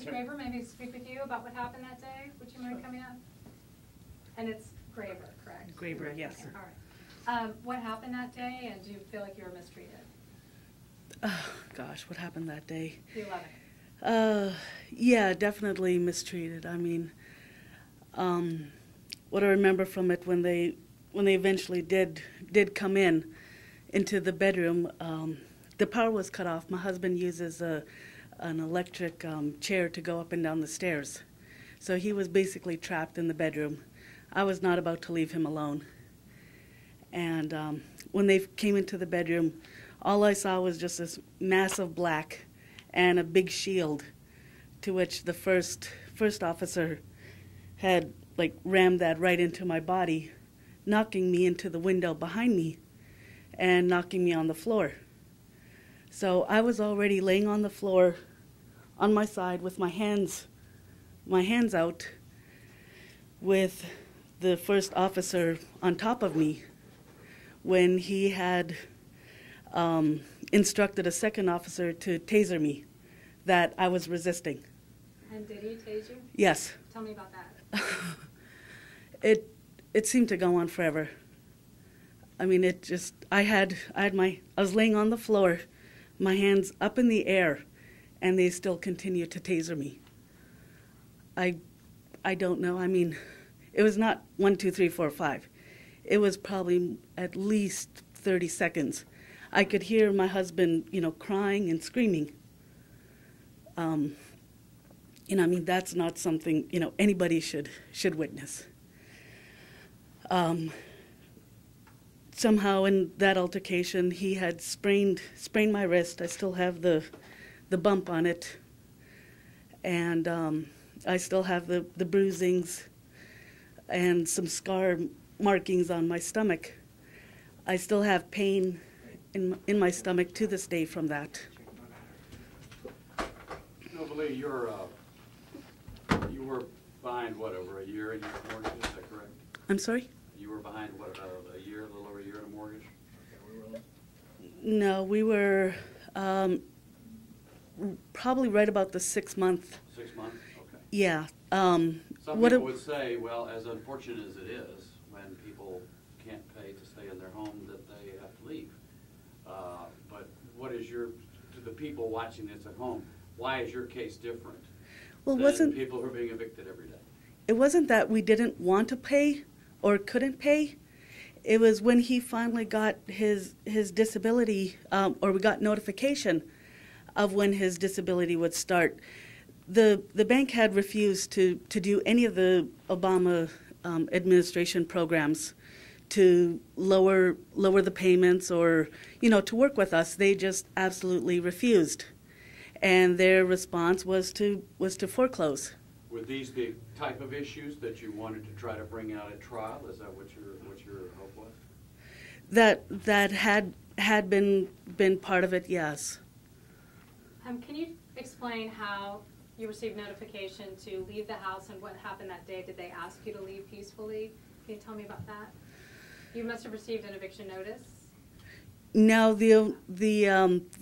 Mr. Graver, maybe speak with you about what happened that day. Would you mind coming up? And it's Graver, correct? Graver, yes. Okay, all right. What happened that day, and do you feel like you were mistreated? Oh, gosh, what happened that day? The 11th. Yeah, definitely mistreated. I mean, what I remember from it when they eventually did come into the bedroom, the power was cut off. My husband uses an electric chair to go up and down the stairs. So he was basically trapped in the bedroom. I was not about to leave him alone. And when they came into the bedroom, all I saw was just this massive black and a big shield, to which the first officer had like rammed that right into my body, knocking me into the window behind me and knocking me on the floor. So I was already laying on the floor on my side with my hands out, with the first officer on top of me, when he had instructed a second officer to taser me, that I was resisting. And did he tase you? Yes. Tell me about that. It seemed to go on forever. I mean, I was laying on the floor, my hands up in the air, and they still continued to taser me. I don't know. I mean, it was not 1, 2, 3, 4, 5. It was probably at least 30 seconds. I could hear my husband, crying and screaming. I mean, that's not something, anybody should witness. Somehow in that altercation, he had sprained my wrist. I still have the bump on it. And I still have the bruisings and some scar markings on my stomach. I still have pain in my stomach to this day from that. Nobly, you were behind what, over a year in your mortgage, is that correct? I'm sorry? You were behind what, about a year, a little over a year in a mortgage? No, we were probably right about the 6 month. 6 months? Okay. Yeah. Some people would say, well, as unfortunate as it is, when people can't pay to stay in their home, that they have to leave. But what is to the people watching this at home, why is your case different than people who are being evicted every day? It wasn't that we didn't want to pay or couldn't pay. It was when he finally got his disability, or we got notification of when his disability would start. The bank had refused to do any of the Obama administration programs to lower the payments or, to work with us. They just absolutely refused. And their response was to foreclose. Were these the type of issues that you wanted to try to bring out at trial? Is that what your hope was? That had been part of it, yes. Can you explain how you received notification to leave the house and what happened that day? Did they ask you to leave peacefully? Can you tell me about that? You must have received an eviction notice. No, the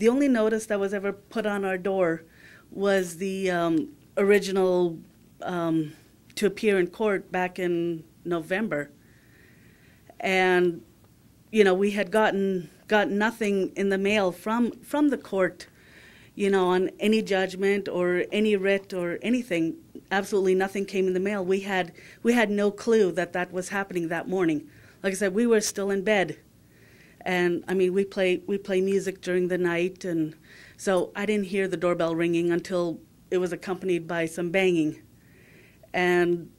only notice that was ever put on our door was the original to appear in court back in November, and we had gotten nothing in the mail from the court, on any judgment or any writ or anything. Absolutely nothing came in the mail. We had no clue that was happening that morning. Like I said, we were still in bed. And I mean, we play music during the night, and so I didn't hear the doorbell ringing until it was accompanied by some banging. And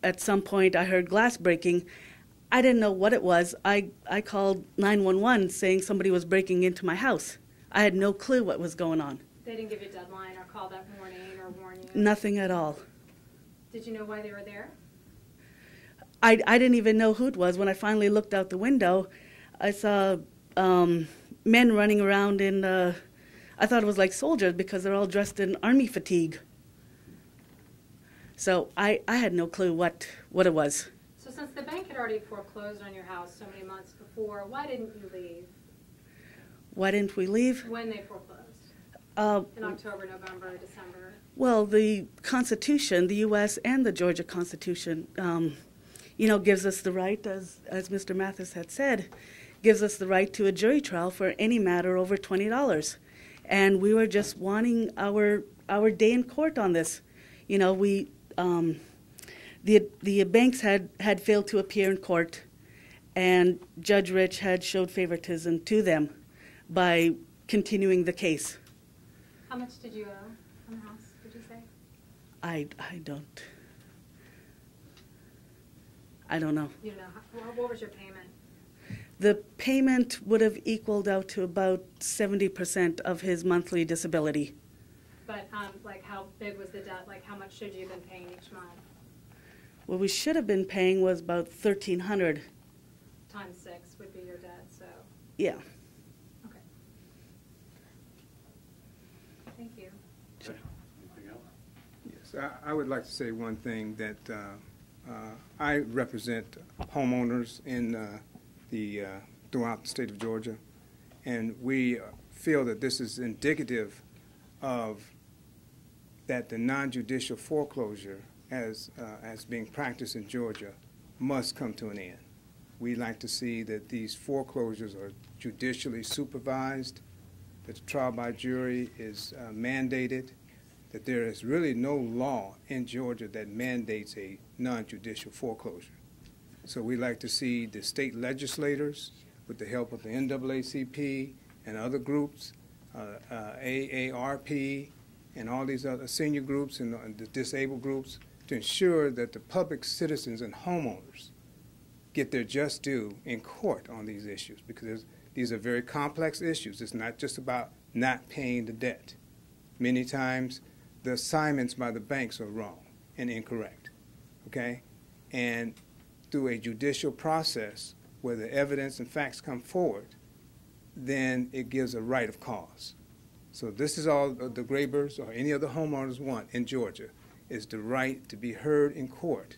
at some point, I heard glass breaking. I didn't know what it was. I called 911 saying somebody was breaking into my house. I had no clue what was going on. They didn't give you a deadline or call that morning or warn you? Nothing at all. Did you know why they were there? I didn't even know who it was. When I finally looked out the window, I saw men running around in, I thought it was like soldiers because they're all dressed in army fatigue. So I had no clue what it was. So since the bank had already foreclosed on your house so many months before, why didn't you leave? Why didn't we leave? When they foreclosed? in October, November, December? Well, the Constitution, the U.S. and the Georgia Constitution, gives us the right, as Mr. Mathis had said, gives us the right to a jury trial for any matter over $20. And we were just wanting our day in court on this. The banks had failed to appear in court, and Judge Rich had showed favoritism to them by continuing the case. How much did you owe on the house, did you say? I don't know. You don't know. What was your payment? The payment would have equaled out to about 70% of his monthly disability. But like how big was the debt? Like how much should you have been paying each month? What we should have been paying was about $1,300. Times 6 would be your debt, so. Yeah. Okay. Thank you. Okay. Anything else? Yes, I would like to say one thing that I represent homeowners in throughout the state of Georgia, and we feel that this is indicative of that the non-judicial foreclosure as being practiced in Georgia must come to an end. We like to see that these foreclosures are judicially supervised, that the trial by jury is mandated, that there is really no law in Georgia that mandates a non-judicial foreclosure. So we like to see the state legislators, with the help of the NAACP and other groups, AARP, and all these other senior groups and the disabled groups, to ensure that the public citizens and homeowners get their just due in court on these issues, because these are very complex issues. It's not just about not paying the debt. Many times the assignments by the banks are wrong and incorrect, okay? And through a judicial process where the evidence and facts come forward, then it gives a right of cause. So this is all the Grabers or any other homeowners want in Georgia, is the right to be heard in court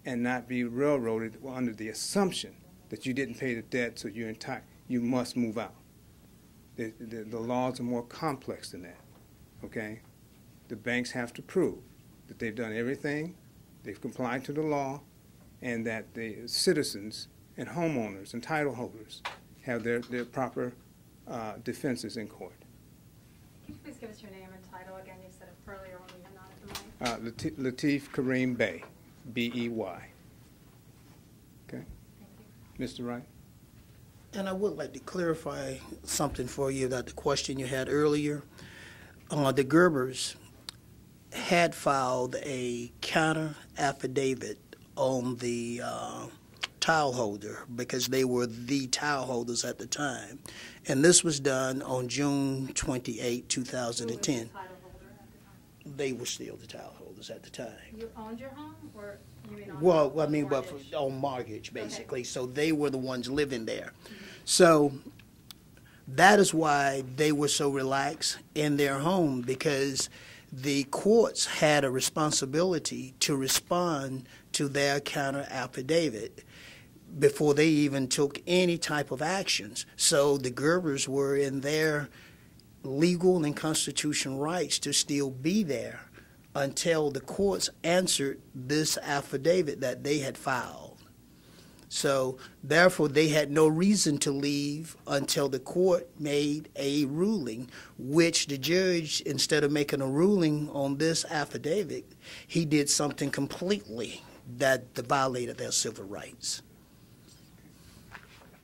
and not be railroaded under the assumption that you didn't pay the debt, so you must move out. The laws are more complex than that, okay? The banks have to prove that they've done everything, they've complied to the law, and that the citizens and homeowners and title holders have their proper defenses in court. Can you please give us your name and title again? You said it earlier when we were not at the mic. Lateef Kareem Bey, B-E-Y. Okay? Thank you. Mr. Wright? And I would like to clarify something for you, that the question you had earlier. The Gerbers had filed a counter affidavit on the tile holder because they were the tile holders at the time. And this was done on June 28, 2010. Who was the title holder at the time? They were still the tile holders at the time. You owned your home, or you mean on Well, I on mean, but mortgage? on mortgage, basically. Okay. So they were the ones living there. So that is why they were so relaxed in their home, because the courts had a responsibility to respond to their counter affidavit before they even took any type of actions. So the Gerbers were in their legal and constitutional rights to still be there until the courts answered this affidavit that they had filed. So therefore, they had no reason to leave until the court made a ruling, which the judge, instead of making a ruling on this affidavit, he did something completely that violated their civil rights.